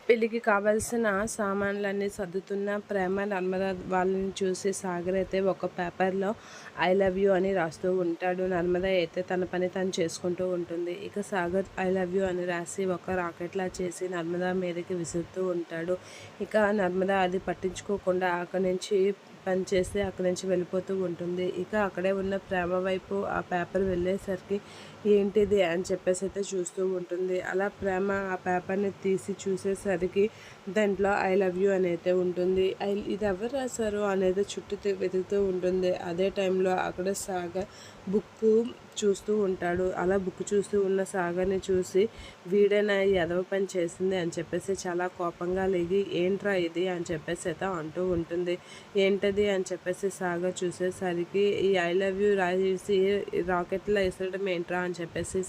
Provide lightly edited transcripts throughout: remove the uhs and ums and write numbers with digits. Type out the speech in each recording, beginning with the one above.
పెళ్ళికి కావాల్సిన సామాన్లన్నీ సర్దుతున్న ప్రేమ నర్మద వాళ్ళని చూసి సాగర్ అయితే ఒక పేపర్లో ఐ లవ్ యూ అని రాస్తూ ఉంటాడు. నర్మద అయితే తన పని తను చేసుకుంటూ ఉంటుంది. ఇక సాగర్ ఐ లవ్ యూ అని రాసి ఒక రాకెట్లా చేసి నర్మద మీదకి విసురుతూ ఉంటాడు. ఇక నర్మద అది పట్టించుకోకుండా అక్కడి నుంచి పని చేసి అక్కడి నుంచి వెళ్ళిపోతూ ఉంటుంది. ఇక అక్కడే ఉన్న ప్రేమ వైపు ఆ పేపర్ వెళ్ళేసరికి ఏంటిది అని చెప్పేసి అయితే చూస్తూ ఉంటుంది. అలా ప్రేమ ఆ పేపర్ని తీసి చూసేసరికి దాంట్లో ఐ లవ్ యూ అని అయితే ఉంటుంది. ఇది ఎవరు రాశారు అనేది చుట్టూ వెతుకుతూ ఉంటుంది. అదే టైంలో అక్కడ సాగర్ బుక్ చూస్తూ ఉంటాడు. అలా బుక్ చూస్తూ ఉన్న సాగర్ని చూసి వీడేనా ఈ ఎదవ పని చేసింది అని చెప్పేసి చాలా కోపంగా లేగి ఏంట్రా ఇది అని చెప్పేసి అయితే అంటూ ఉంటుంది. ఏంటది అని చెప్పేసి సాగర్ చూసేసరికి ఈ ఐ లవ్ యూ రాసి రాకెట్లో వేసడం ఏంట్రా అని చెప్పేసి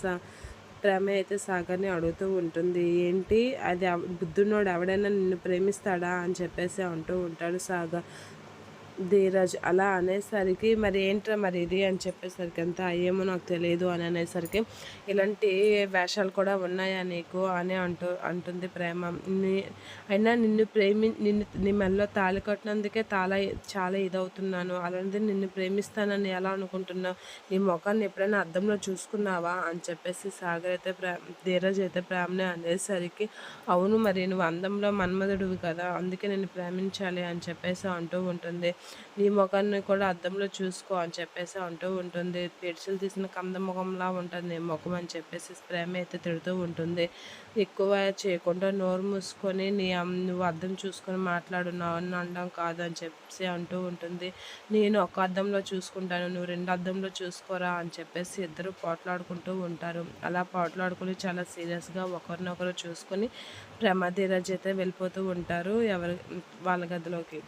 ప్రేమ అయితే సాగర్ని అడుగుతూ ఉంటుంది. ఏంటి అది బుద్ధున్నోడు ఎవడైనా నిన్ను ప్రేమిస్తాడా అని చెప్పేసి అంటూ ఉంటాడు సాగర్. ధీరజ్ అలా అనేసరికి మరి ఏంట్రా మరి ఇది అని చెప్పేసరికి అంతా ఏమో నాకు తెలియదు అని అనేసరికి ఇలాంటి వేషాలు కూడా ఉన్నాయా నీకు అని అంటుంది ప్రేమ. అయినా నిన్ను నీ మెల్లో తాళి కట్టినందుకే చాలా ఇదవుతున్నాను, అలాంటిది నిన్ను ప్రేమిస్తానని ఎలా అనుకుంటున్నావు? నీ ముఖాన్ని ఎప్పుడైనా అద్దంలో చూసుకున్నావా అని చెప్పేసి సాగర్ అయితే ధీరజ్ అయితే ప్రేమని అనేసరికి అవును మరి నువ్వు అందంలో మన్మధుడివి కదా, అందుకే నేను ప్రేమించాలి అని చెప్పేసి అంటూ ఉంటుంది. నీ ముఖాన్ని కూడా అద్దంలో చూసుకో అని చెప్పేసి అంటూ ఉంటుంది. పెన్సిల్ తీసిన కంద ముఖంలా ఉంటుంది నీ ముఖం అని చెప్పేసి ప్రేమ అయితే తిడుతూ ఉంటుంది. ఎక్కువ చేయకుండా నోరు మూసుకొని నువ్వు అద్దం చూసుకొని మాట్లాడు, నన్ను అనడం కాదు అని చెప్పేసి అంటూ ఉంటుంది. నేను ఒక అద్దంలో చూసుకుంటాను, నువ్వు రెండు అద్దంలో చూసుకోరా అని చెప్పేసి ఇద్దరు పోట్లాడుకుంటూ ఉంటారు. అలా పోట్లాడుకుని చాలా సీరియస్గా ఒకరినొకరు చూసుకొని ప్రేమ ధీరజ్ అయితే వెళ్ళిపోతూ ఉంటారు వాళ్ళ గదిలోకి.